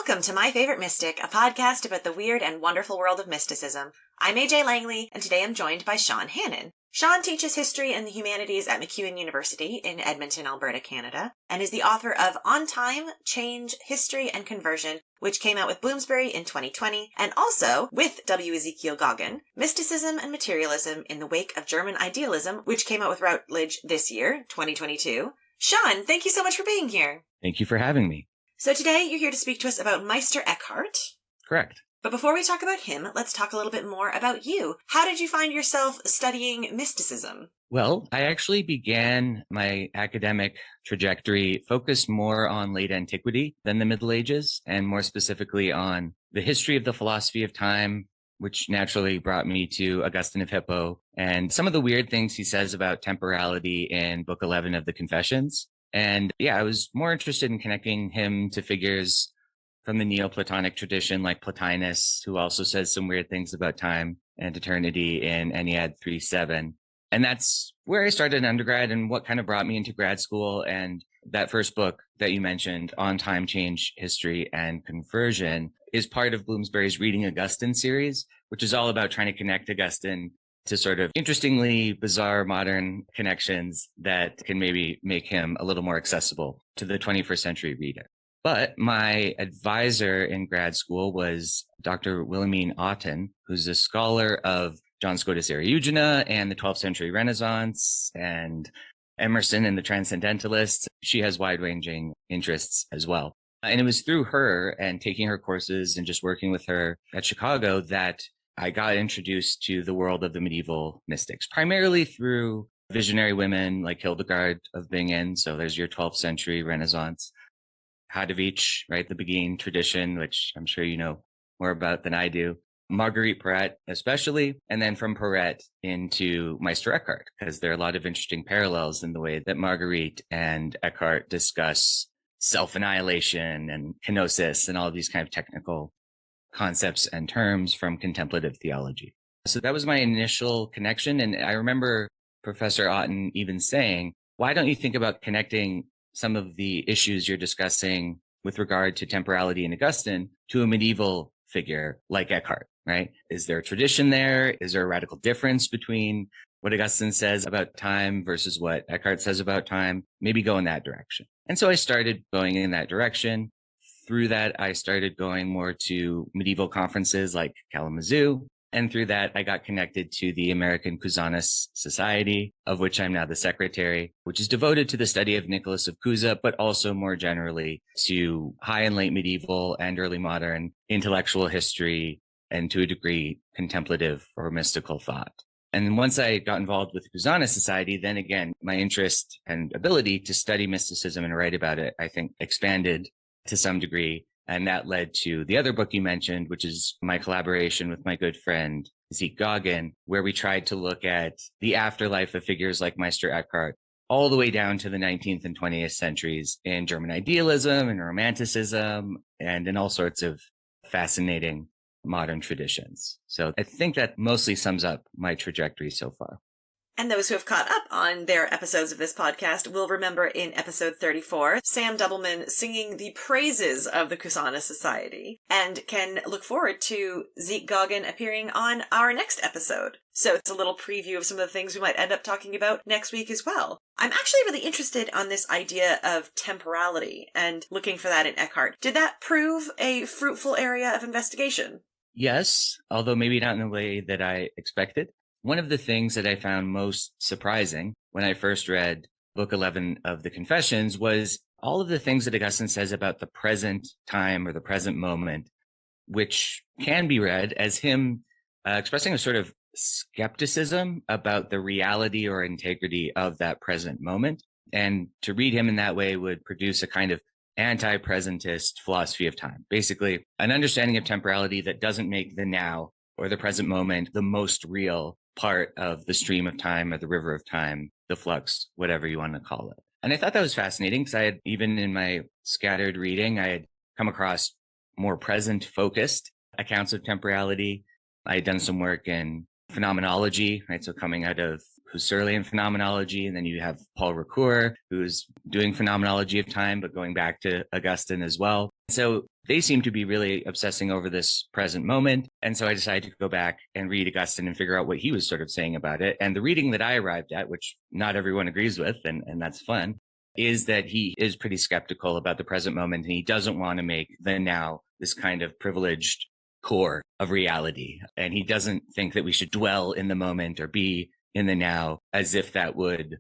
Welcome to My Favorite Mystic, a podcast about the weird and wonderful world of mysticism. I'm AJ Langley, and today I'm joined by Sean Hannan. Sean teaches history and the humanities at MacEwan University in Edmonton, Alberta, Canada, and is the author of On Time, Change, History, and Conversion, which came out with Bloomsbury in 2020, and also with W. Ezekiel Goggin, Mysticism and Materialism in the Wake of German Idealism, which came out with Routledge this year, 2022. Sean, thank you so much for being here. Thank you for having me. So today you're here to speak to us about Meister Eckhart. Correct. But before we talk about him, let's talk a little bit more about you. How did you find yourself studying mysticism? Well, I actually began my academic trajectory focused more on late antiquity than the Middle Ages, and more specifically on the history of the philosophy of time, which naturally brought me to Augustine of Hippo and some of the weird things he says about temporality in Book 11 of the Confessions. And yeah, I was more interested in connecting him to figures from the Neoplatonic tradition like Plotinus, who also says some weird things about time and eternity in Ennead 3:7. And that's where I started in undergrad and what kind of brought me into grad school. And that first book that you mentioned, On Time, Change, History, and Conversion, is part of Bloomsbury's Reading Augustine series, which is all about trying to connect Augustine to sort of interestingly bizarre modern connections that can maybe make him a little more accessible to the 21st century reader. But my advisor in grad school was Dr. Wilhelmine Otten, who's a scholar of John Scotus Eriugena and the 12th century Renaissance and Emerson and the Transcendentalists. She has wide-ranging interests as well. And it was through her and taking her courses and just working with her at Chicago that I got introduced to the world of the medieval mystics, primarily through visionary women like Hildegard of Bingen. So there's your 12th century Renaissance. Hadovich, right? The Beguine tradition, which I'm sure you know more about than I do. Marguerite Porete, especially. And then from Porete into Meister Eckhart, because there are a lot of interesting parallels in the way that Marguerite and Eckhart discuss self-annihilation and kenosis and all of these kind of technical concepts and terms from contemplative theology. So that was my initial connection. And I remember Professor Otten even saying, why don't you think about connecting some of the issues you're discussing with regard to temporality in Augustine to a medieval figure like Eckhart, right? Is there a tradition there? Is there a radical difference between what Augustine says about time versus what Eckhart says about time? Maybe go in that direction. And so I started going in that direction. Through that, I started going more to medieval conferences like Kalamazoo. And through that, I got connected to the American Cusanist Society, of which I'm now the secretary, which is devoted to the study of Nicholas of Cusa, but also more generally to high and late medieval and early modern intellectual history, and to a degree, contemplative or mystical thought. And once I got involved with the Cusanist Society, then again, my interest and ability to study mysticism and write about it, I think, expanded to some degree. And that led to the other book you mentioned, which is my collaboration with my good friend, Zeke Goggin, where we tried to look at the afterlife of figures like Meister Eckhart, all the way down to the 19th and 20th centuries in German idealism and romanticism and in all sorts of fascinating modern traditions. So I think that mostly sums up my trajectory so far. And those who have caught up on their episodes of this podcast will remember in episode 34, Sam Doubleman singing the praises of the Cusanist Society, and can look forward to Zeke Goggin appearing on our next episode. So it's a little preview of some of the things we might end up talking about next week as well. I'm actually really interested on this idea of temporality and looking for that in Eckhart. Did that prove a fruitful area of investigation? Yes, although maybe not in the way that I expected. One of the things that I found most surprising when I first read Book 11 of the Confessions was all of the things that Augustine says about the present time or the present moment, which can be read as him expressing a sort of skepticism about the reality or integrity of that present moment. And to read him in that way would produce a kind of anti-presentist philosophy of time, basically an understanding of temporality that doesn't make the now or the present moment the most real part of the stream of time or the river of time, the flux, whatever you want to call it. And I thought that was fascinating because I had, even in my scattered reading, I had come across more present focused accounts of temporality. I had done some work in phenomenology, right? So coming out of Husserlian phenomenology, and then you have Paul Ricoeur, who's doing phenomenology of time, but going back to Augustine as well. So they seem to be really obsessing over this present moment. And so I decided to go back and read Augustine and figure out what he was sort of saying about it. And the reading that I arrived at, which not everyone agrees with, and that's fun, is that he is pretty skeptical about the present moment. And he doesn't want to make the now this kind of privileged core of reality. And he doesn't think that we should dwell in the moment or be in the now as if that would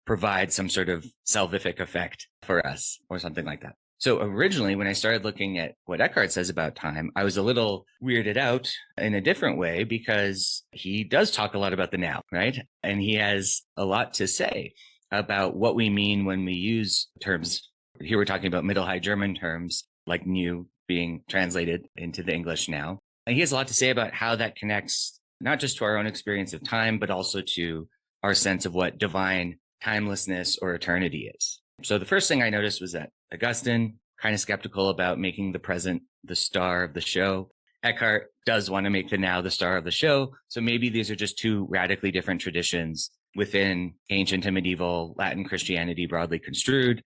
provide some sort of salvific effect for us or something like that. So originally, when I started looking at what Eckhart says about time, I was a little weirded out in a different way because he does talk a lot about the now, right? And he has a lot to say about what we mean when we use terms. Here we're talking about Middle High German terms like new being translated into the English now. And he has a lot to say about how that connects not just to our own experience of time, but also to our sense of what divine timelessness or eternity is. So the first thing I noticed was that Augustine, kind of skeptical about making the present the star of the show. Eckhart does want to make the now the star of the show. So maybe these are just two radically different traditions within ancient and medieval Latin Christianity broadly construed.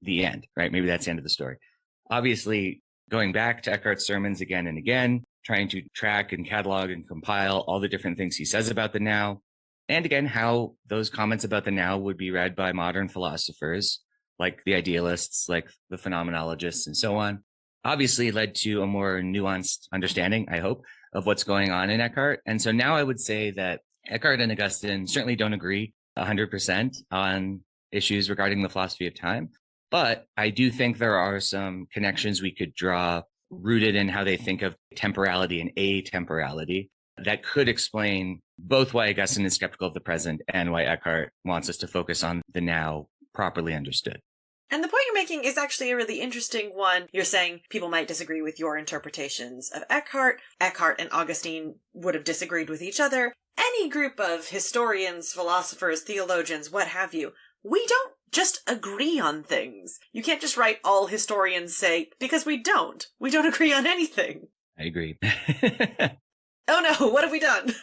The end, right? Maybe that's the end of the story. Obviously, going back to Eckhart's sermons again and again, trying to track and catalog and compile all the different things he says about the now. And again, how those comments about the now would be read by modern philosophers, like the idealists, like the phenomenologists, and so on, obviously led to a more nuanced understanding, I hope, of what's going on in Eckhart. And so now I would say that Eckhart and Augustine certainly don't agree 100% on issues regarding the philosophy of time. But I do think there are some connections we could draw rooted in how they think of temporality and atemporality that could explain both why Augustine is skeptical of the present and why Eckhart wants us to focus on the now properly understood. And the point you're making is actually a really interesting one. You're saying people might disagree with your interpretations of Eckhart. Eckhart and Augustine would have disagreed with each other. Any group of historians, philosophers, theologians, what have you, we don't just agree on things. You can't just write all historians say, because we don't. We don't agree on anything. I agree. Oh no, what have we done?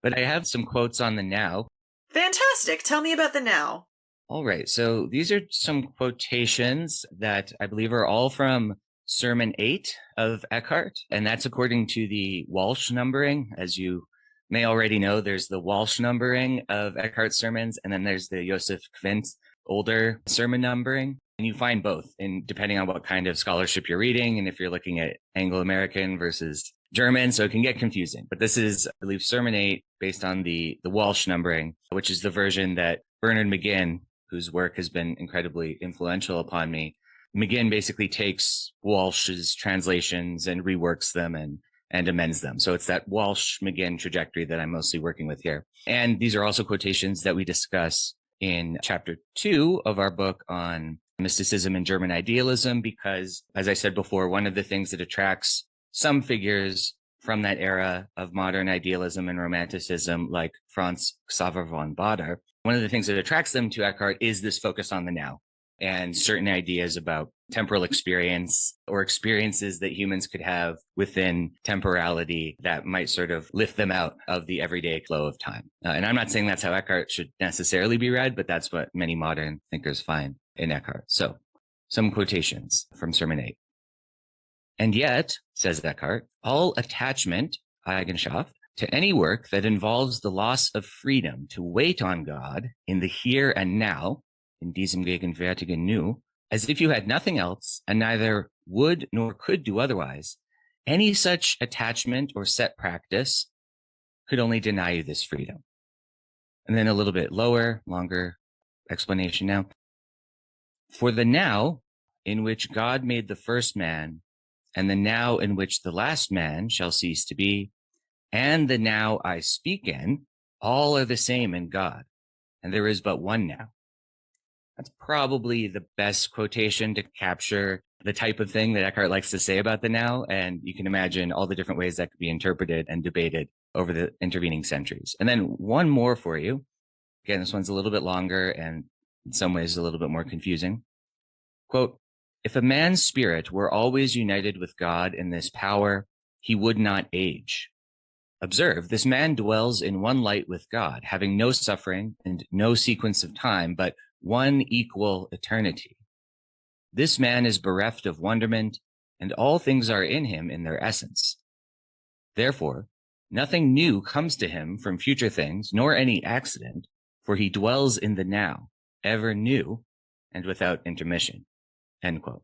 But I have some quotes on the now. Fantastic. Tell me about the now. All right. So these are some quotations that I believe are all from Sermon 8 of Eckhart. And that's according to the Walsh numbering. As you may already know, there's the Walsh numbering of Eckhart's sermons, and then there's the Joseph Quint older sermon numbering. And you find both, and depending on what kind of scholarship you're reading, and if you're looking at Anglo-American versus German, so it can get confusing. But this is, I believe, Sermon 8 based on the Walsh numbering, which is the version that Bernard McGinn, whose work has been incredibly influential upon me. McGinn basically takes Walsh's translations and reworks them and amends them. So it's that Walsh-McGinn trajectory that I'm mostly working with here. And these are also quotations that we discuss in chapter 2 of our book on mysticism and German idealism, because, as I said before, one of the things that attracts some figures from that era of modern idealism and romanticism, like Franz Xaver von Baader, one of the things that attracts them to Eckhart is this focus on the now and certain ideas about temporal experience or experiences that humans could have within temporality that might sort of lift them out of the everyday flow of time. And I'm not saying that's how Eckhart should necessarily be read, but that's what many modern thinkers find in Eckhart. So some quotations from Sermon 8. And yet, says Eckhart, all attachment, Eigenschaft, to any work that involves the loss of freedom to wait on God in the here and now, in diesem gegenwärtigen Nu, as if you had nothing else and neither would nor could do otherwise, any such attachment or set practice could only deny you this freedom. And then a little bit lower, longer explanation now. For the now in which God made the first man, and the now in which the last man shall cease to be, and the now I speak in, all are the same in God, and there is but one now. That's probably the best quotation to capture the type of thing that Eckhart likes to say about the now, and you can imagine all the different ways that could be interpreted and debated over the intervening centuries. And then one more for you. Again, this one's a little bit longer and in some ways a little bit more confusing. Quote, if a man's spirit were always united with God in this power, he would not age. Observe, this man dwells in one light with God, having no suffering and no sequence of time, but one equal eternity. This man is bereft of wonderment, and all things are in him in their essence. Therefore, nothing new comes to him from future things, nor any accident, for he dwells in the now, ever new, and without intermission. End quote.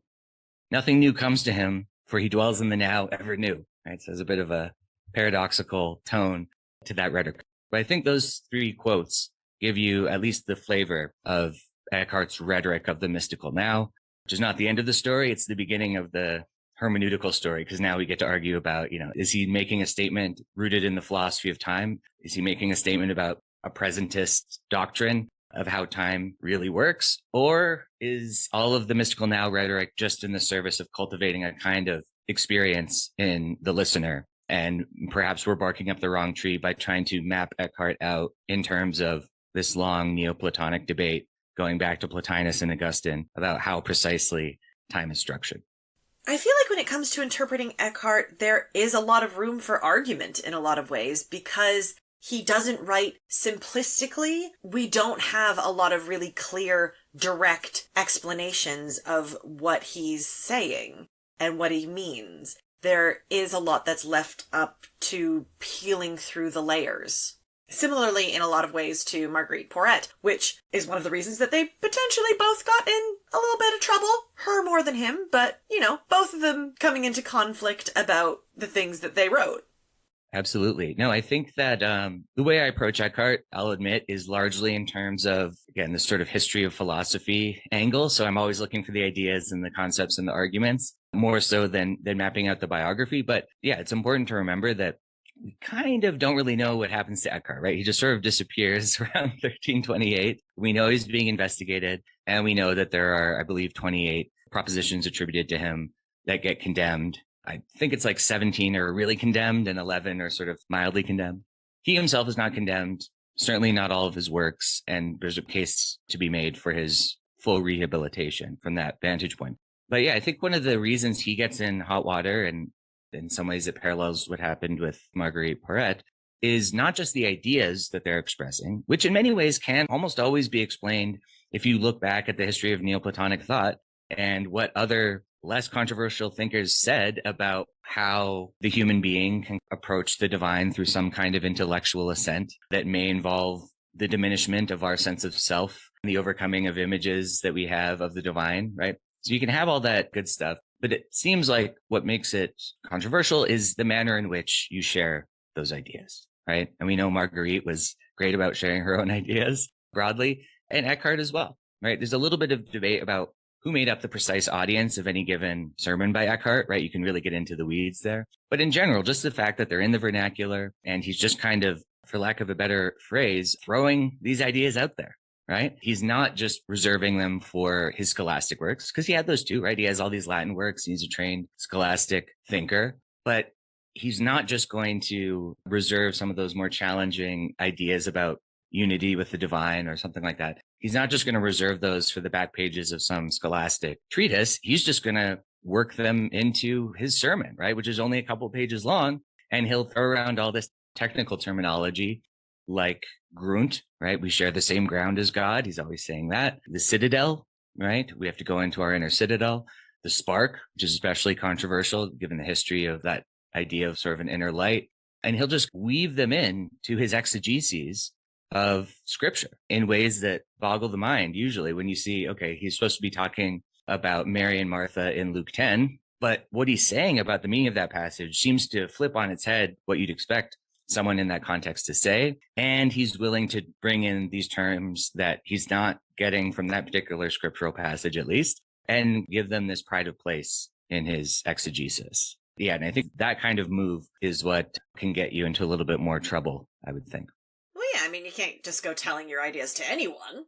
Nothing new comes to him, for he dwells in the now, ever new. Right? So there's a bit of a paradoxical tone to that rhetoric. But I think those three quotes give you at least the flavor of Eckhart's rhetoric of the mystical now, which is not the end of the story. It's the beginning of the hermeneutical story, because now we get to argue about, is he making a statement rooted in the philosophy of time? Is he making a statement about a presentist doctrine of how time really works? Or is all of the mystical now rhetoric just in the service of cultivating a kind of experience in the listener? And perhaps we're barking up the wrong tree by trying to map Eckhart out in terms of this long Neoplatonic debate going back to Plotinus and Augustine about how precisely time is structured. I feel like when it comes to interpreting Eckhart, there is a lot of room for argument in a lot of ways because he doesn't write simplistically. We don't have a lot of really clear, direct explanations of what he's saying and what he means. There is a lot that's left up to peeling through the layers. Similarly, in a lot of ways to Marguerite Porete, which is one of the reasons that they potentially both got in a little bit of trouble. Her more than him, but, both of them coming into conflict about the things that they wrote. Absolutely. No, I think that the way I approach Eckhart, I'll admit, is largely in terms of, again, this sort of history of philosophy angle. So I'm always looking for the ideas and the concepts and the arguments, more so than mapping out the biography. But yeah, it's important to remember that we kind of don't really know what happens to Eckhart, right? He just sort of disappears around 1328. We know he's being investigated, and we know that there are, I believe, 28 propositions attributed to him that get condemned. I think it's like 17 are really condemned and 11 are sort of mildly condemned. He himself is not condemned, certainly not all of his works, and there's a case to be made for his full rehabilitation from that vantage point. But yeah, I think one of the reasons he gets in hot water, and in some ways it parallels what happened with Marguerite Porete, is not just the ideas that they're expressing, which in many ways can almost always be explained if you look back at the history of Neoplatonic thought and what other less controversial thinkers said about how the human being can approach the divine through some kind of intellectual ascent that may involve the diminishment of our sense of self and the overcoming of images that we have of the divine, right? So you can have all that good stuff, but it seems like what makes it controversial is the manner in which you share those ideas, right? And we know Marguerite was great about sharing her own ideas broadly, and Eckhart as well, right? There's a little bit of debate about who made up the precise audience of any given sermon by Eckhart, right? You can really get into the weeds there. But in general, just the fact that they're in the vernacular and he's just kind of, for lack of a better phrase, throwing these ideas out there, right? He's not just reserving them for his scholastic works, because he had those too, right? He has all these Latin works. He's a trained scholastic thinker, but he's not just going to reserve some of those more challenging ideas about unity with the divine or something like that. He's not just going to reserve those for the back pages of some scholastic treatise. He's just going to work them into his sermon, right? Which is only a couple pages long. And he'll throw around all this technical terminology like grunt, right? We share the same ground as God. He's always saying that. The citadel, right? We have to go into our inner citadel. The spark, which is especially controversial given the history of that idea of sort of an inner light. And he'll just weave them in to his exegeses of scripture in ways that boggle the mind. Usually when you see, okay, he's supposed to be talking about Mary and Martha in Luke 10, but what he's saying about the meaning of that passage seems to flip on its head what you'd expect someone in that context to say. And he's willing to bring in these terms that he's not getting from that particular scriptural passage, at least, and give them this pride of place in his exegesis. Yeah. And I think that kind of move is what can get you into a little bit more trouble, I would think. Well, yeah, I mean, you can't just go telling your ideas to anyone.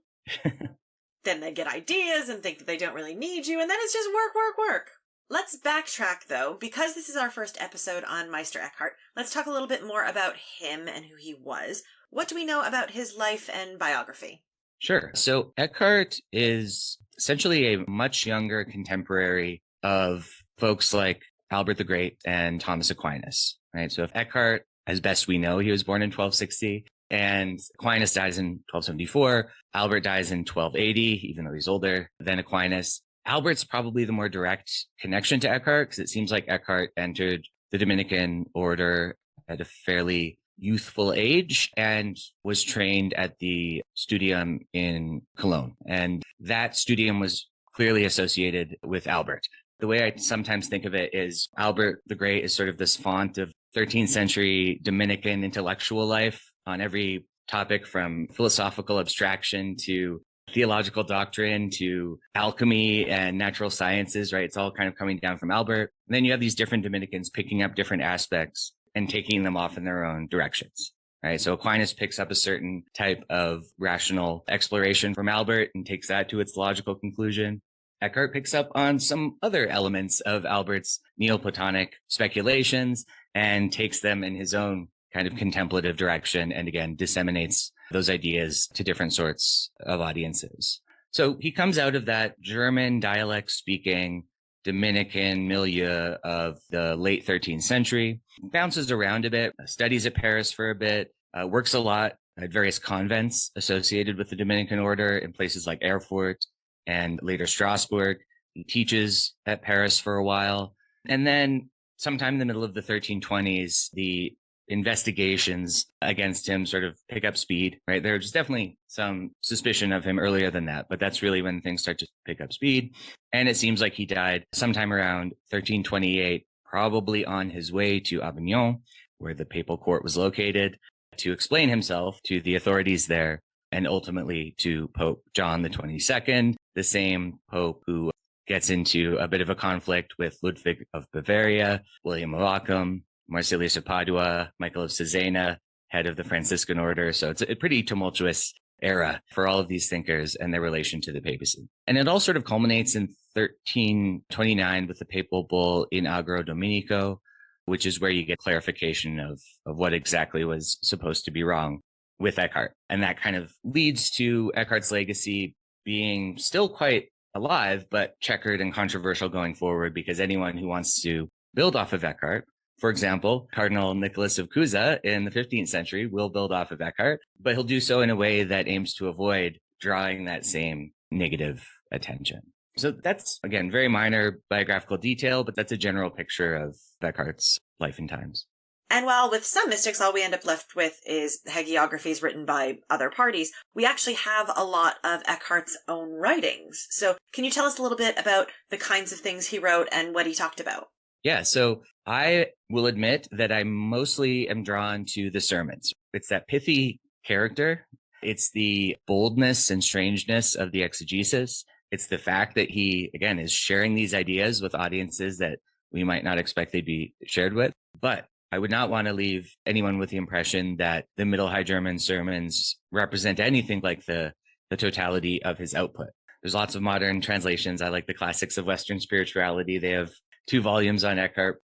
Then they get ideas and think that they don't really need you, and then it's just work. Let's backtrack, though, because this is our first episode on Meister Eckhart. Let's talk a little bit more about him and who he was. What do we know about his life and biography? Sure. So Eckhart is essentially a much younger contemporary of folks like Albert the Great and Thomas Aquinas, right? So if Eckhart, as best we know, he was born in 1260, and Aquinas dies in 1274. Albert dies in 1280, even though he's older than Aquinas. Albert's probably the more direct connection to Eckhart, because it seems like Eckhart entered the Dominican order at a fairly youthful age and was trained at the studium in Cologne. And that studium was clearly associated with Albert. The way I sometimes think of it is Albert the Great is sort of this font of 13th century Dominican intellectual life on every topic, from philosophical abstraction to theological doctrine to alchemy and natural sciences, right? It's all kind of coming down from Albert. And then you have these different Dominicans picking up different aspects and taking them off in their own directions, right? So Aquinas picks up a certain type of rational exploration from Albert and takes that to its logical conclusion. Eckhart picks up on some other elements of Albert's Neoplatonic speculations and takes them in his own kind of contemplative direction, and again, disseminates those ideas to different sorts of audiences. So he comes out of that German dialect speaking Dominican milieu of the late 13th century, bounces around a bit, studies at Paris for a bit, works a lot at various convents associated with the Dominican order in places like Erfurt and later Strasbourg. He teaches at Paris for a while. And then sometime in the middle of the 1320s, the investigations against him sort of pick up speed, right? There's definitely some suspicion of him earlier than that, but that's really when things start to pick up speed. And it seems like he died sometime around 1328, probably on his way to Avignon, where the papal court was located, to explain himself to the authorities there, and ultimately to Pope John the 22nd, the same pope who gets into a bit of a conflict with Ludwig of Bavaria, William of Ockham, Marsilius of Padua, Michael of Cesena, head of the Franciscan order. So it's a pretty tumultuous era for all of these thinkers and their relation to the papacy. And it all sort of culminates in 1329 with the papal bull In Agro Dominico, which is where you get clarification of what exactly was supposed to be wrong with Eckhart. And that kind of leads to Eckhart's legacy being still quite alive, but checkered and controversial going forward, because anyone who wants to build off of Eckhart, for example, Cardinal Nicholas of Cusa in the 15th century will build off of Eckhart, but he'll do so in a way that aims to avoid drawing that same negative attention. So that's, again, very minor biographical detail, but that's a general picture of Eckhart's life and times. And while with some mystics, all we end up left with is hagiographies written by other parties, we actually have a lot of Eckhart's own writings. So can you tell us a little bit about the kinds of things he wrote and what he talked about? Yeah, so I will admit that I mostly am drawn to the sermons. It's that pithy character. It's the boldness and strangeness of the exegesis. It's the fact that he, again, is sharing these ideas with audiences that we might not expect they'd be shared with. But I would not want to leave anyone with the impression that the Middle High German sermons represent anything like the totality of his output. There's lots of modern translations. I like the Classics of Western Spirituality. They have 2 volumes on Eckhart,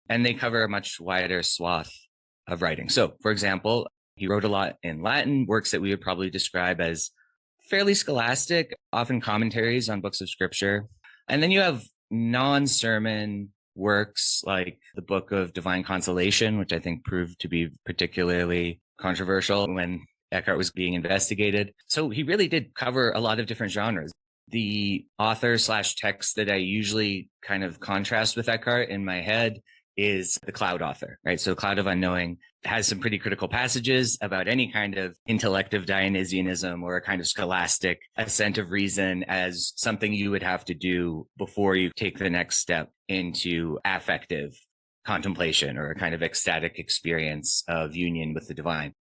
and they cover a much wider swath of writing. So, for example, he wrote a lot in Latin, works that we would probably describe as fairly scholastic, often commentaries on books of scripture. And then you have non-sermon works like the Book of Divine Consolation, which I think proved to be particularly controversial when Eckhart was being investigated. So he really did cover a lot of different genres. The author/text that I usually kind of contrast with Eckhart in my head is the Cloud author, right? So Cloud of Unknowing has some pretty critical passages about any kind of intellective Dionysianism or a kind of scholastic ascent of reason as something you would have to do before you take the next step into affective contemplation or a kind of ecstatic experience of union with the divine.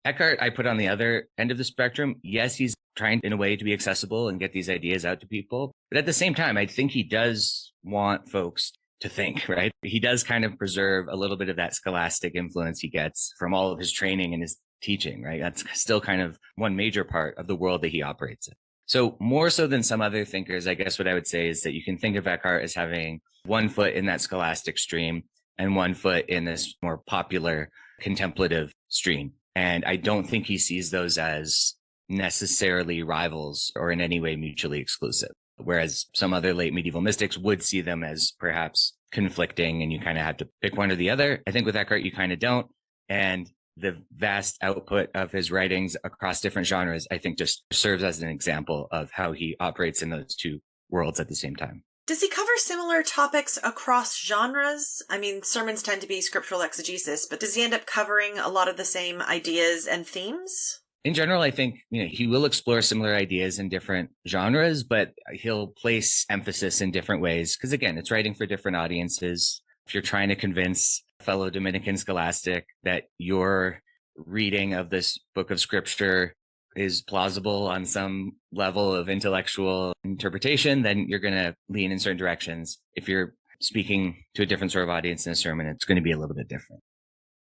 Eckhart, I put on the other end of the spectrum. Yes, he's trying in a way to be accessible and get these ideas out to people. But at the same time, I think he does want folks to think, right? He does kind of preserve a little bit of that scholastic influence he gets from all of his training and his teaching, right? That's still kind of one major part of the world that he operates in. So more so than some other thinkers, I guess what I would say is that you can think of Eckhart as having one foot in that scholastic stream and one foot in this more popular contemplative stream. And I don't think he sees those as necessarily rivals or in any way mutually exclusive. Whereas some other late medieval mystics would see them as perhaps conflicting and you kind of have to pick one or the other. I think with Eckhart, you kind of don't. And the vast output of his writings across different genres, I think just serves as an example of how he operates in those 2 worlds at the same time. Does he cover similar topics across genres? I mean, sermons tend to be scriptural exegesis, but does he end up covering a lot of the same ideas and themes? In general, I think, he will explore similar ideas in different genres, but he'll place emphasis in different ways. Because again, it's writing for different audiences. If you're trying to convince a fellow Dominican scholastic that your reading of this book of scripture is plausible on some level of intellectual interpretation, then you're going to lean in certain directions. If you're speaking to a different sort of audience in a sermon, it's going to be a little bit different.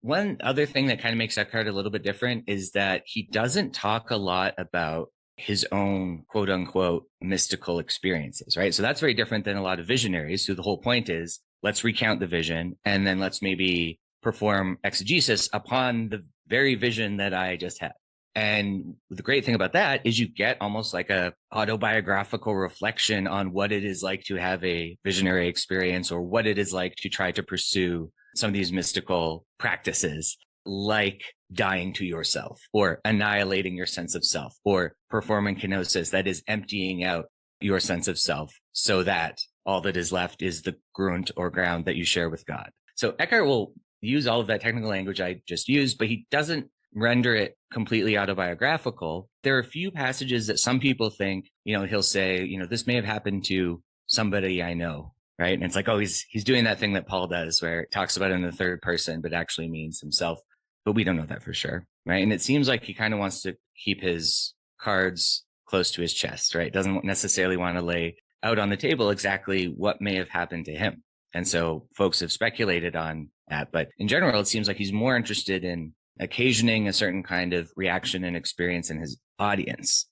One other thing that kind of makes Eckhart a little bit different is that he doesn't talk a lot about his own quote unquote mystical experiences, right? So that's very different than a lot of visionaries who the whole point is, let's recount the vision and then let's maybe perform exegesis upon the very vision that I just had. And the great thing about that is you get almost like a autobiographical reflection on what it is like to have a visionary experience, or what it is like to try to pursue some of these mystical practices, like dying to yourself or annihilating your sense of self, or performing kenosis, that is emptying out your sense of self so that all that is left is the grunt or ground that you share with God. So Eckhart will use all of that technical language I just used, but he doesn't render it completely autobiographical. There are a few passages that some people think, he'll say, this may have happened to somebody I know, right? And it's like, oh, he's doing that thing that Paul does where it talks about it in the third person, but actually means himself. But we don't know that for sure, right? And it seems like he kind of wants to keep his cards close to his chest, right? Doesn't necessarily want to lay out on the table exactly what may have happened to him. And so folks have speculated on that. But in general, it seems like he's more interested in occasioning a certain kind of reaction and experience in his audience,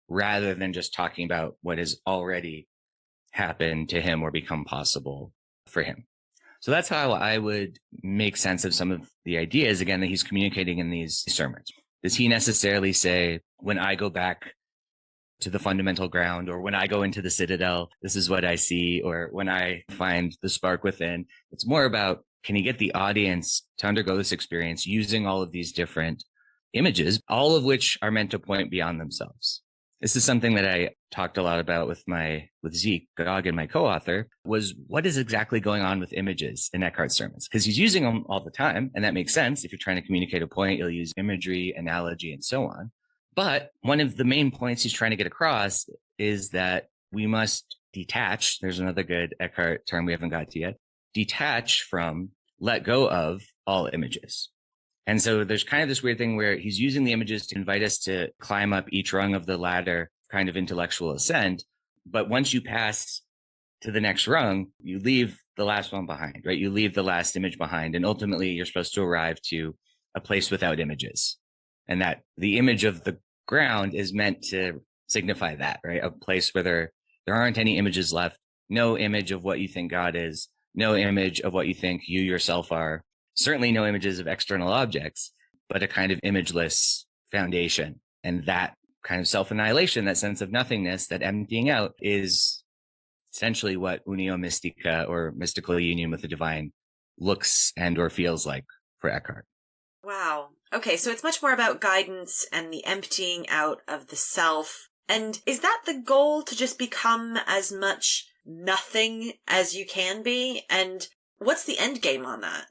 rather than just talking about what has already happened to him or become possible for him. So that's how I would make sense of some of the ideas, again, that he's communicating in these sermons. Does he necessarily say, when I go back to the fundamental ground, or when I go into the citadel, this is what I see, or when I find the spark within? It's more about, can he get the audience to undergo this experience using all of these different images, all of which are meant to point beyond themselves? This is something that I talked a lot about with Zeke Goggin, my co-author, was what is exactly going on with images in Eckhart's sermons? Because he's using them all the time, and that makes sense. If you're trying to communicate a point, you'll use imagery, analogy, and so on. But one of the main points he's trying to get across is that we must detach. There's another good Eckhart term we haven't got to yet. Detach from, let go of all images. And so there's kind of this weird thing where he's using the images to invite us to climb up each rung of the ladder, kind of intellectual ascent. But once you pass to the next rung, you leave the last one behind, right? You leave the last image behind. And ultimately, you're supposed to arrive to a place without images. And that the image of the ground is meant to signify that, right? A place where there aren't any images left, no image of what you think God is, no image of what you think you yourself are, certainly no images of external objects, but a kind of imageless foundation. And that kind of self-annihilation, that sense of nothingness, that emptying out, is essentially what unio mystica, or mystical union with the divine, looks and or feels like for Eckhart. Wow. Okay, so it's much more about guidance and the emptying out of the self. And is that the goal, to just become as much nothing as you can be? And what's the end game on that?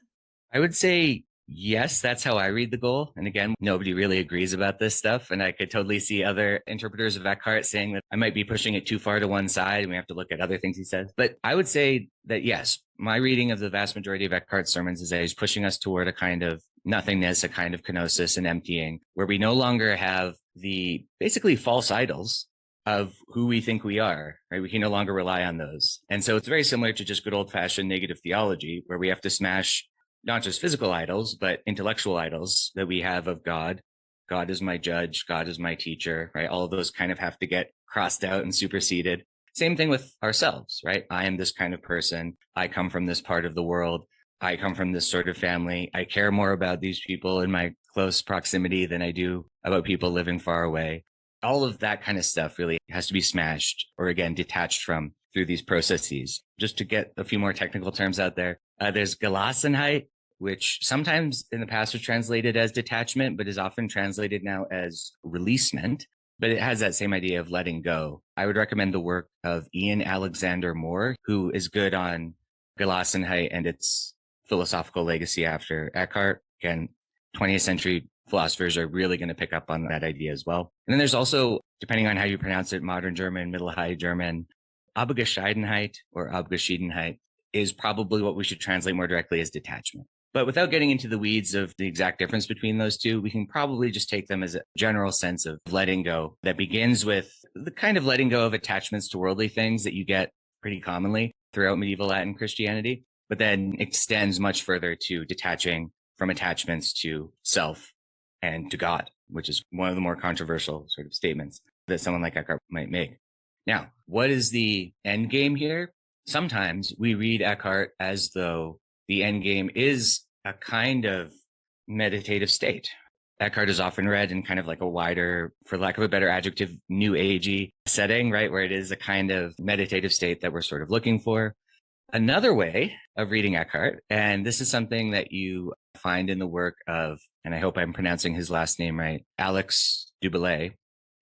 I would say yes, that's how I read the goal. And again, nobody really agrees about this stuff. And I could totally see other interpreters of Eckhart saying that I might be pushing it too far to one side and we have to look at other things he says. But I would say that yes, my reading of the vast majority of Eckhart's sermons is that he's pushing us toward a kind of nothingness, a kind of kenosis and emptying, where we no longer have the basically false idols of who we think we are, right? We can no longer rely on those. And so it's very similar to just good old fashioned negative theology, where we have to smash not just physical idols, but intellectual idols that we have of God. God is my judge. God is my teacher, right? All of those kind of have to get crossed out and superseded. Same thing with ourselves, right? I am this kind of person. I come from this part of the world. I come from this sort of family. I care more about these people in my close proximity than I do about people living far away. All of that kind of stuff really has to be smashed, or again, detached from, through these processes. Just to get a few more technical terms out there, there's Gelassenheit, which sometimes in the past was translated as detachment, but is often translated now as releasement. but it has that same idea of letting go. I would recommend the work of Ian Alexander Moore, who is good on Gelassenheit and its philosophical legacy after Eckhart. Again, 20th century philosophers are really going to pick up on that idea as well. And then there's also, depending on how you pronounce it, modern German, Middle High German, Abgescheidenheit or Abgeschiedenheit is probably what we should translate more directly as detachment. But without getting into the weeds of the exact difference between those two, we can probably just take them as a general sense of letting go that begins with the kind of letting go of attachments to worldly things that you get pretty commonly throughout medieval Latin Christianity, but then extends much further to detaching from attachments to self and to God, which is one of the more controversial sort of statements that someone like Eckhart might make. Now, what is the end game here? Sometimes we read Eckhart as though the end game is a kind of meditative state. Eckhart is often read in kind of like a wider, for lack of a better adjective, new agey setting, right? Where it is a kind of meditative state that we're sort of looking for. Another way of reading Eckhart, and this is something that you find in the work of, and I hope I'm pronouncing his last name right, Alex Dubillay,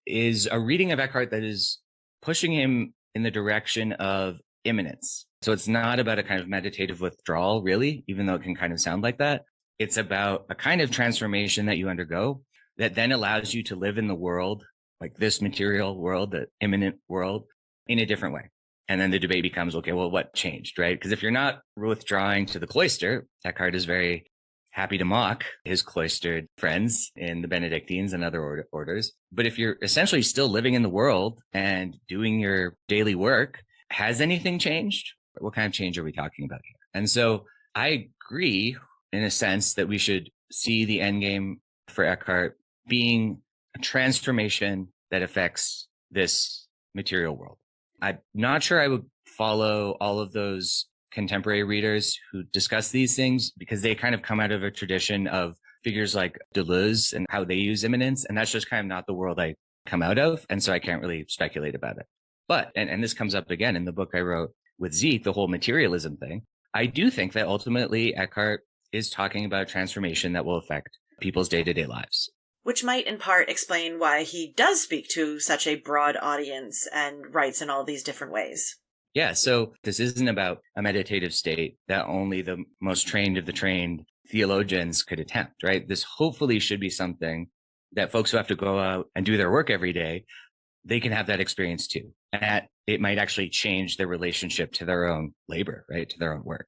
is a reading of Eckhart that is pushing him in the direction of immanence. So it's not about a kind of meditative withdrawal, really, even though it can kind of sound like that. It's about a kind of transformation that you undergo that then allows you to live in the world, like this material world, the immanent world, in a different way. And then the debate becomes, okay, well, what changed, right? Because if you're not withdrawing to the cloister, Eckhart is very happy to mock his cloistered friends in the Benedictines and other orders. But if you're essentially still living in the world and doing your daily work, has anything changed? What kind of change are we talking about here? And so I agree in a sense that we should see the end game for Eckhart being a transformation that affects this material world. I'm not sure I would follow all of those contemporary readers who discuss these things because they kind of come out of a tradition of figures like Deleuze and how they use immanence. And that's just kind of not the world I come out of. And so I can't really speculate about it. But, and this comes up again in the book I wrote with Zeke, the whole materialism thing, I do think that ultimately Eckhart is talking about a transformation that will affect people's day-to-day lives. Which might in part explain why he does speak to such a broad audience and writes in all these different ways. Yeah, so this isn't about a meditative state that only the most trained of the trained theologians could attempt, right? This hopefully should be something that folks who have to go out and do their work every day, they can have that experience too. And that it might actually change their relationship to their own labor, right? To their own work.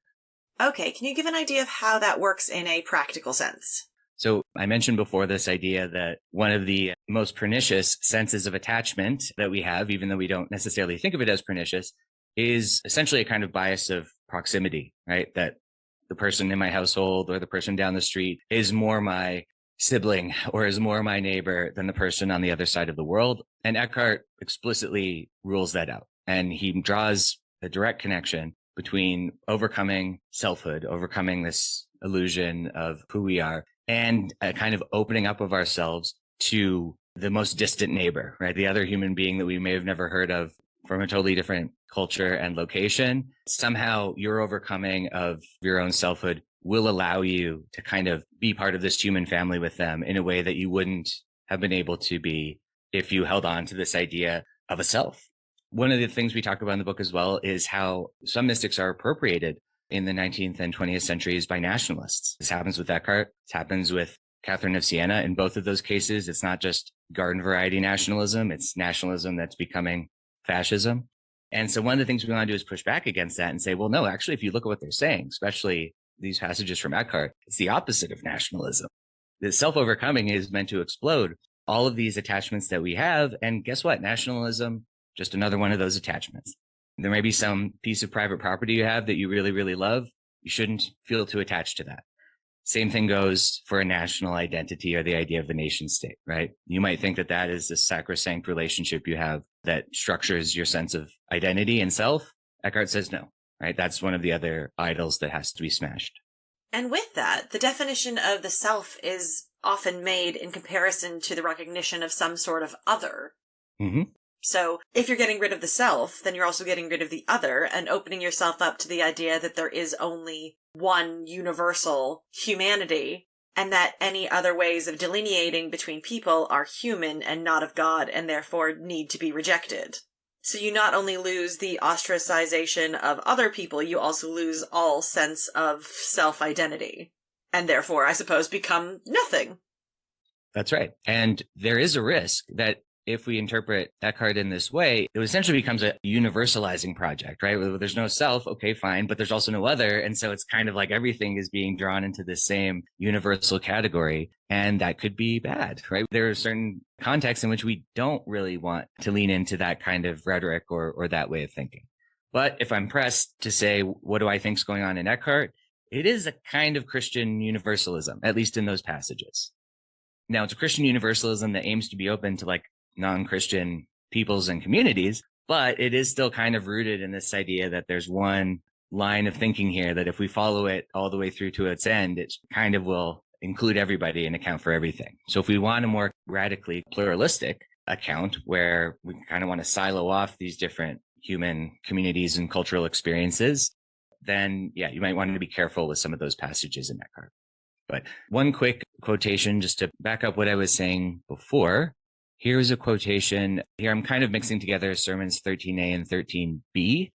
Okay, can you give an idea of how that works in a practical sense? So I mentioned before this idea that one of the most pernicious senses of attachment that we have, even though we don't necessarily think of it as pernicious, is essentially a kind of bias of proximity, right? That the person in my household or the person down the street is more my sibling or is more my neighbor than the person on the other side of the world. And Eckhart explicitly rules that out. And he draws a direct connection between overcoming selfhood, overcoming this illusion of who we are, and a kind of opening up of ourselves to the most distant neighbor, right? The other human being that we may have never heard of from a totally different culture and location. Somehow your overcoming of your own selfhood will allow you to kind of be part of this human family with them in a way that you wouldn't have been able to be if you held on to this idea of a self. One of the things we talk about in the book as well is how some mystics are appropriated in the 19th and 20th centuries by nationalists. This happens with Eckhart. This happens with Catherine of Siena. In both of those cases, it's not just garden variety nationalism. It's nationalism that's becoming fascism. And so one of the things we want to do is push back against that and say, well, no, actually, if you look at what they're saying, especially these passages from Eckhart, it's the opposite of nationalism. The self-overcoming is meant to explode all of these attachments that we have. And guess what? Nationalism, just another one of those attachments. There may be some piece of private property you have that you really, really love. You shouldn't feel too attached to that. Same thing goes for a national identity or the idea of the nation state, right? You might think that that is a sacrosanct relationship you have that structures your sense of identity and self. Eckhart says no, right? That's one of the other idols that has to be smashed. And with that, the definition of the self is often made in comparison to the recognition of some sort of other. Mm-hmm. So if you're getting rid of the self, then you're also getting rid of the other and opening yourself up to the idea that there is only one universal humanity and that any other ways of delineating between people are human and not of God, and therefore need to be rejected. So you not only lose the ostracization of other people, you also lose all sense of self-identity, and therefore, I suppose, become nothing. That's right. And there is a risk that if we interpret Eckhart in this way, it essentially becomes a universalizing project, right? There's no self, okay, fine, but there's also no other. And so it's kind of like everything is being drawn into the same universal category. And that could be bad, right? There are certain contexts in which we don't really want to lean into that kind of rhetoric or that way of thinking. But if I'm pressed to say, what do I think is going on in Eckhart? It is a kind of Christian universalism, at least in those passages. Now, it's a Christian universalism that aims to be open to like non-Christian peoples and communities, but it is still kind of rooted in this idea that there's one line of thinking here that if we follow it all the way through to its end, it kind of will include everybody and account for everything. So if we want a more radically pluralistic account where we kind of want to silo off these different human communities and cultural experiences, then yeah, you might want to be careful with some of those passages in Eckhart. But one quick quotation just to back up what I was saying before. Here's a quotation. Here I'm kind of mixing together sermons 13a and 13b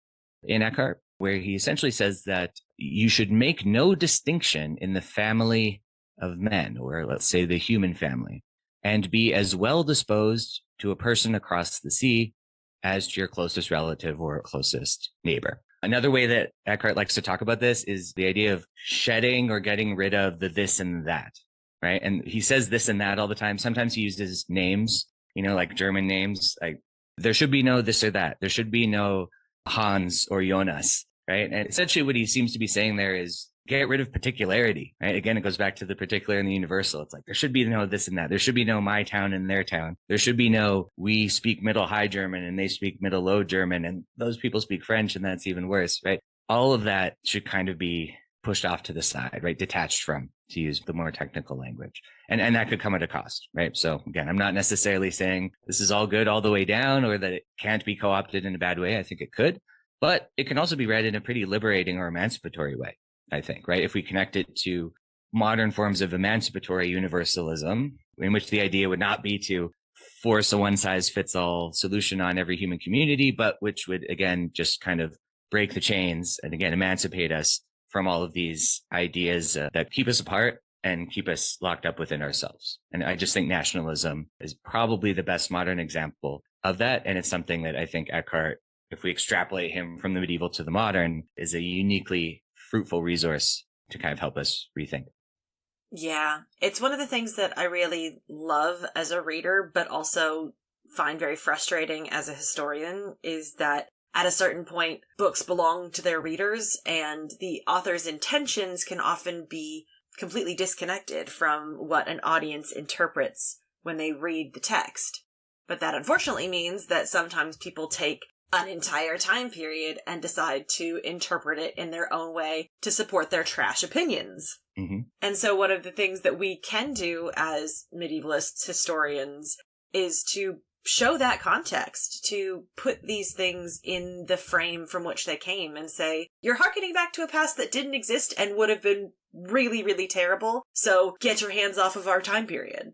in Eckhart, where he essentially says that you should make no distinction in the family of men, or let's say the human family, and be as well disposed to a person across the sea as to your closest relative or closest neighbor. Another way that Eckhart likes to talk about this is the idea of shedding or getting rid of the this and that, right? And he says this and that all the time. Sometimes he uses names, like German names, like there should be no this or that. There should be no Hans or Jonas, right? And essentially what he seems to be saying there is get rid of particularity, right? Again, it goes back to the particular and the universal. It's like there should be no this and that. There should be no my town and their town. There should be no we speak Middle High German and they speak Middle Low German and those people speak French and that's even worse, right? All of that should kind of be pushed off to the side, right? Detached from, to use the more technical language. And that could come at a cost, right? So again, I'm not necessarily saying this is all good all the way down or that it can't be co-opted in a bad way. I think it could, but it can also be read in a pretty liberating or emancipatory way, I think, right? If we connect it to modern forms of emancipatory universalism, in which the idea would not be to force a one-size-fits-all solution on every human community, but which would, again, just kind of break the chains and, again, emancipate us from all of these ideas that keep us apart and keep us locked up within ourselves. And I just think nationalism is probably the best modern example of that. And it's something that I think Eckhart, if we extrapolate him from the medieval to the modern, is a uniquely fruitful resource to kind of help us rethink. Yeah, it's one of the things that I really love as a reader, but also find very frustrating as a historian, is that at a certain point, books belong to their readers, and the author's intentions can often be completely disconnected from what an audience interprets when they read the text. But that unfortunately means that sometimes people take an entire time period and decide to interpret it in their own way to support their trash opinions. Mm-hmm. And so one of the things that we can do as medievalists, historians, is to show that context, to put these things in the frame from which they came and say, you're hearkening back to a past that didn't exist and would have been really, really terrible, so get your hands off of our time period.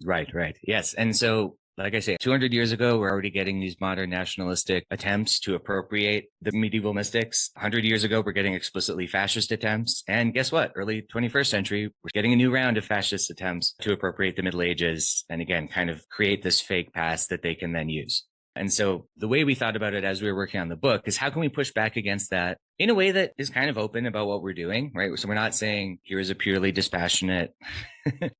Right. Yes. And so, like I say, 200 years ago, we're already getting these modern nationalistic attempts to appropriate the medieval mystics. 100 years ago, we're getting explicitly fascist attempts. And guess what? Early 21st century, we're getting a new round of fascist attempts to appropriate the Middle Ages and again, kind of create this fake past that they can then use. And so the way we thought about it as we were working on the book is how can we push back against that in a way that is kind of open about what we're doing, right? So we're not saying here is a purely dispassionate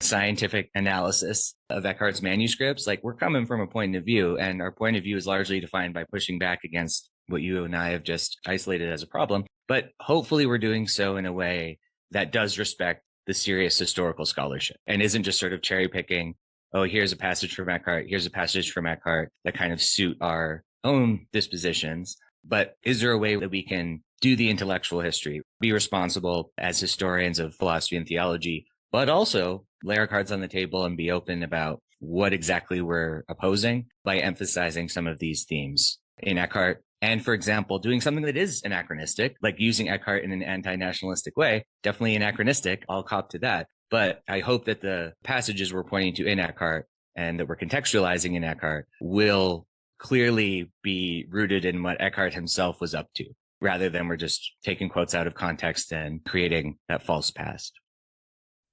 scientific analysis of Eckhart's manuscripts. Like we're coming from a point of view, and our point of view is largely defined by pushing back against what you and I have just isolated as a problem. But hopefully we're doing so in a way that does respect the serious historical scholarship and isn't just sort of cherry picking. Oh, here's a passage from Eckhart. Here's a passage from Eckhart that kind of suit our own dispositions. But is there a way that we can do the intellectual history, be responsible as historians of philosophy and theology, but also lay our cards on the table and be open about what exactly we're opposing by emphasizing some of these themes in Eckhart? And for example, doing something that is anachronistic, like using Eckhart in an anti-nationalistic way, definitely anachronistic. I'll cop to that. But I hope that the passages we're pointing to in Eckhart and that we're contextualizing in Eckhart will clearly be rooted in what Eckhart himself was up to, rather than we're just taking quotes out of context and creating that false past.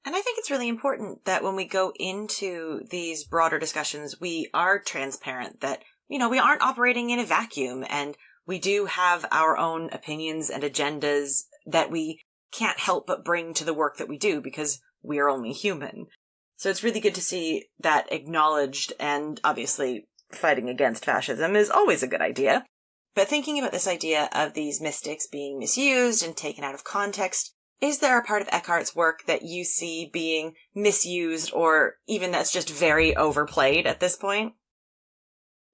And I think it's really important that when we go into these broader discussions, we are transparent that, we aren't operating in a vacuum, and we do have our own opinions and agendas that we can't help but bring to the work that we do because we are only human. So it's really good to see that acknowledged, and obviously fighting against fascism is always a good idea. But thinking about this idea of these mystics being misused and taken out of context, is there a part of Eckhart's work that you see being misused or even that's just very overplayed at this point?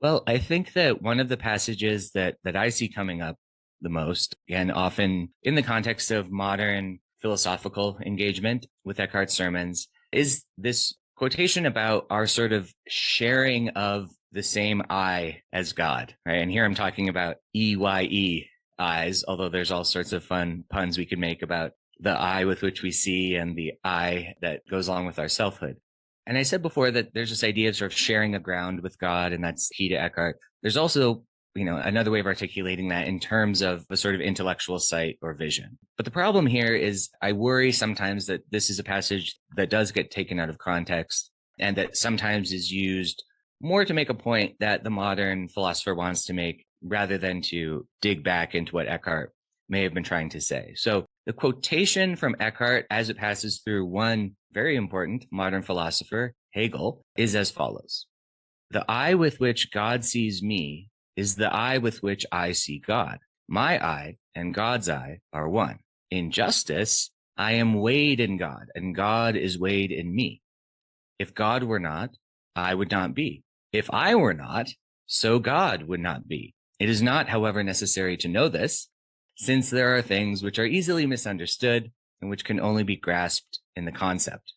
Well, I think that one of the passages that I see coming up the most, and often in the context of modern philosophical engagement with Eckhart's sermons, is this quotation about our sort of sharing of the same I as God, right? And here I'm talking about EYE eyes, although there's all sorts of fun puns we could make about the eye with which we see and the I that goes along with our selfhood. And I said before that there's this idea of sort of sharing the ground with God, and that's key to Eckhart. There's also, another way of articulating that in terms of a sort of intellectual sight or vision. But the problem here is I worry sometimes that this is a passage that does get taken out of context and that sometimes is used more to make a point that the modern philosopher wants to make rather than to dig back into what Eckhart may have been trying to say. So the quotation from Eckhart as it passes through one very important modern philosopher, Hegel, is as follows. The eye with which God sees me is the eye with which I see God. My eye and God's eye are one. In justice, I am weighed in God, and God is weighed in me. If God were not, I would not be. If I were not, so God would not be. It is not, however, necessary to know this, since there are things which are easily misunderstood and which can only be grasped in the concept.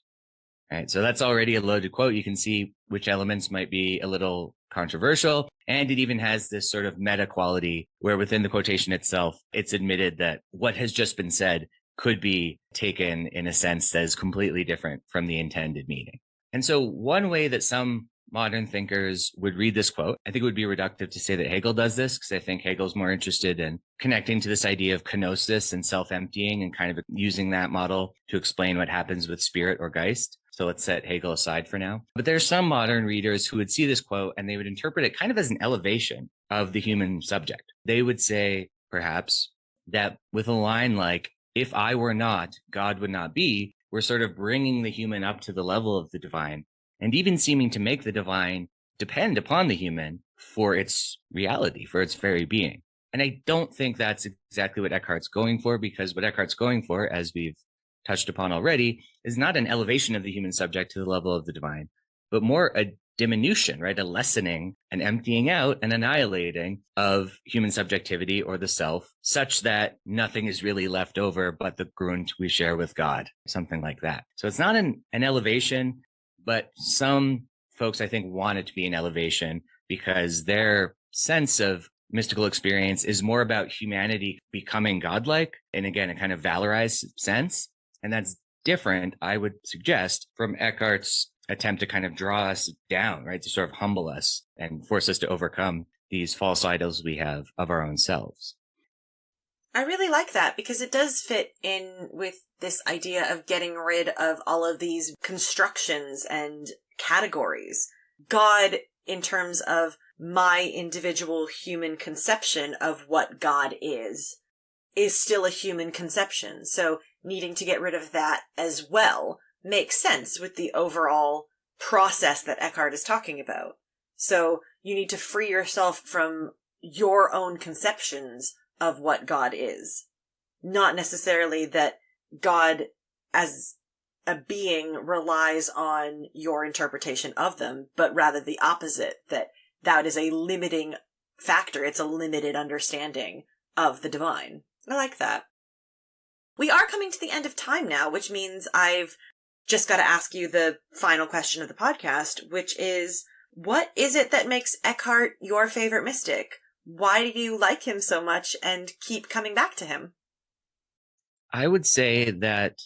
All right, so that's already a loaded quote. You can see which elements might be a little controversial, and it even has this sort of meta quality where within the quotation itself, it's admitted that what has just been said could be taken in a sense that is completely different from the intended meaning. And so one way that some modern thinkers would read this quote, I think it would be reductive to say that Hegel does this, because I think Hegel's more interested in connecting to this idea of kenosis and self-emptying and kind of using that model to explain what happens with spirit or Geist. So let's set Hegel aside for now. But there's some modern readers who would see this quote and they would interpret it kind of as an elevation of the human subject. They would say, perhaps, that with a line like, if I were not, God would not be, we're sort of bringing the human up to the level of the divine, and even seeming to make the divine depend upon the human for its reality, for its very being. And I don't think that's exactly what Eckhart's going for, because what Eckhart's going for, as we've touched upon already, is not an elevation of the human subject to the level of the divine, but more a diminution, right? A lessening, an emptying out, an annihilating of human subjectivity or the self, such that nothing is really left over but the grunt we share with God, something like that. So it's not an elevation, but some folks, I think, want it to be an elevation because their sense of mystical experience is more about humanity becoming godlike, and again, a kind of valorized sense. And that's different, I would suggest, from Eckhart's attempt to kind of draw us down, right? To sort of humble us and force us to overcome these false idols we have of our own selves. I really like that because it does fit in with this idea of getting rid of all of these constructions and categories. God, in terms of my individual human conception of what God is still a human conception. So needing to get rid of that as well makes sense with the overall process that Eckhart is talking about. So you need to free yourself from your own conceptions of what God is. Not necessarily that God as a being relies on your interpretation of them, but rather the opposite, that is a limiting factor. It's a limited understanding of the divine. I like that. We are coming to the end of time now, which means I've just got to ask you the final question of the podcast, which is, what is it that makes Eckhart your favorite mystic? Why do you like him so much and keep coming back to him? I would say that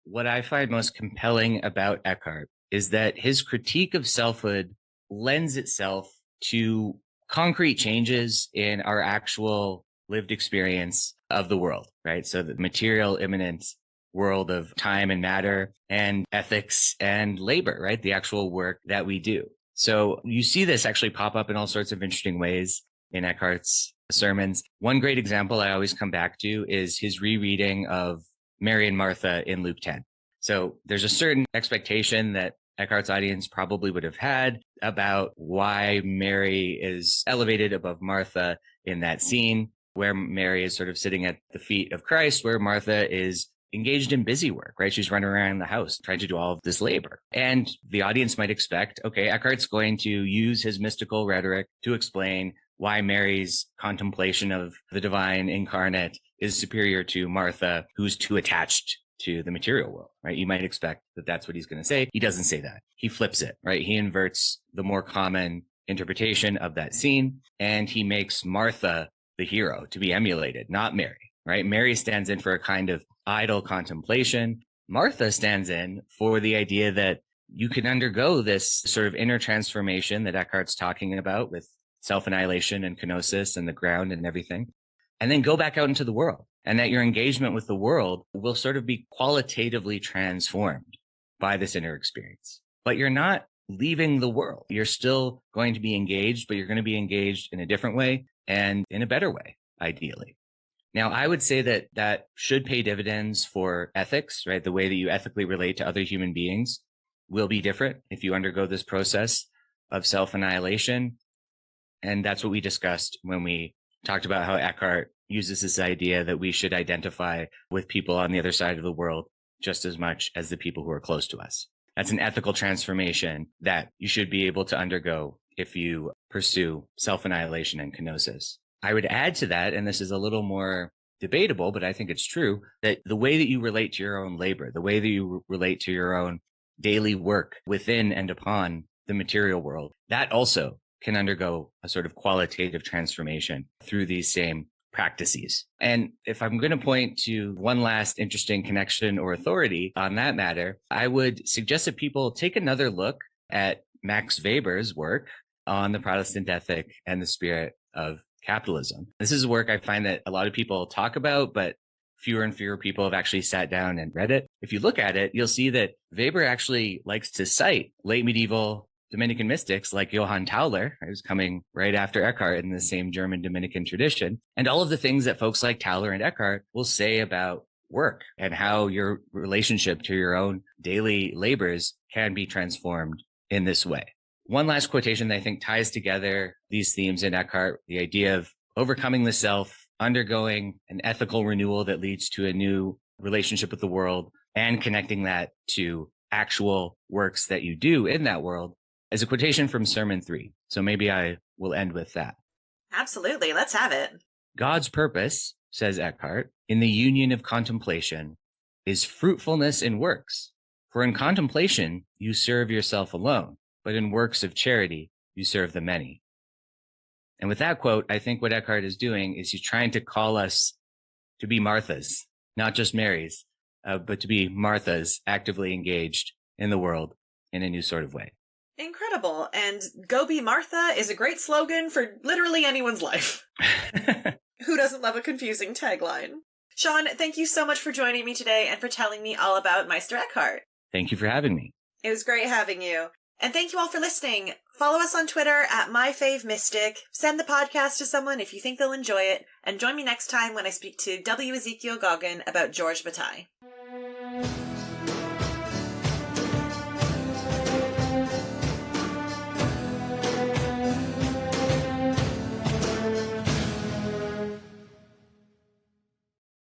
what I find most compelling about Eckhart is that his critique of selfhood lends itself to concrete changes in our actual lived experience of the world, right? So the material, immanent world of time and matter and ethics and labor, right? The actual work that we do. So you see this actually pop up in all sorts of interesting ways in Eckhart's sermons. One great example I always come back to is his rereading of Mary and Martha in Luke 10. So there's a certain expectation that Eckhart's audience probably would have had about why Mary is elevated above Martha in that scene, where Mary is sort of sitting at the feet of Christ, where Martha is engaged in busy work, right? She's running around the house trying to do all of this labor. And the audience might expect, okay, Eckhart's going to use his mystical rhetoric to explain why Mary's contemplation of the divine incarnate is superior to Martha, who's too attached to the material world, right? You might expect that that's what he's going to say. He doesn't say that. He flips it, right? He inverts the more common interpretation of that scene, and he makes Martha the hero to be emulated, not Mary, right? Mary stands in for a kind of idle contemplation. Martha stands in for the idea that you can undergo this sort of inner transformation that Eckhart's talking about with self-annihilation and kenosis and the ground and everything, and then go back out into the world. And that your engagement with the world will sort of be qualitatively transformed by this inner experience. But you're not leaving the world. You're still going to be engaged, but you're going to be engaged in a different way and in a better way, ideally. Now, I would say that that should pay dividends for ethics, right? The way that you ethically relate to other human beings will be different if you undergo this process of self-annihilation. And that's what we discussed when we talked about how Eckhart uses this idea that we should identify with people on the other side of the world just as much as the people who are close to us. That's an ethical transformation that you should be able to undergo if you pursue self-annihilation and kenosis. I would add to that, and this is a little more debatable, but I think it's true, that the way that you relate to your own labor, the way that you relate to your own daily work within and upon the material world, that also can undergo a sort of qualitative transformation through these same practices. And if I'm going to point to one last interesting connection or authority on that matter, I would suggest that people take another look at Max Weber's work on the Protestant ethic and the spirit of capitalism. This is work I find that a lot of people talk about, but fewer and fewer people have actually sat down and read it. If you look at it, you'll see that Weber actually likes to cite late medieval Dominican mystics like Johann Tauler, who's coming right after Eckhart in the same German Dominican tradition, and all of the things that folks like Tauler and Eckhart will say about work and how your relationship to your own daily labors can be transformed in this way. One last quotation that I think ties together these themes in Eckhart, the idea of overcoming the self, undergoing an ethical renewal that leads to a new relationship with the world, and connecting that to actual works that you do in that world, is a quotation from Sermon 3. So maybe I will end with that. Absolutely. Let's have it. God's purpose, says Eckhart, in the union of contemplation is fruitfulness in works. For in contemplation, you serve yourself alone, but in works of charity, you serve the many. And with that quote, I think what Eckhart is doing is he's trying to call us to be Marthas, not just Marys, but to be Marthas actively engaged in the world in a new sort of way. Incredible. And Go Be Martha is a great slogan for literally anyone's life. Who doesn't love a confusing tagline? Sean, thank you so much for joining me today and for telling me all about Meister Eckhart. Thank you for having me. It was great having you. And thank you all for listening. Follow us on Twitter at MyFaveMystic. Send the podcast to someone if you think they'll enjoy it. And join me next time when I speak to W. Ezekiel Goggin about George Bataille.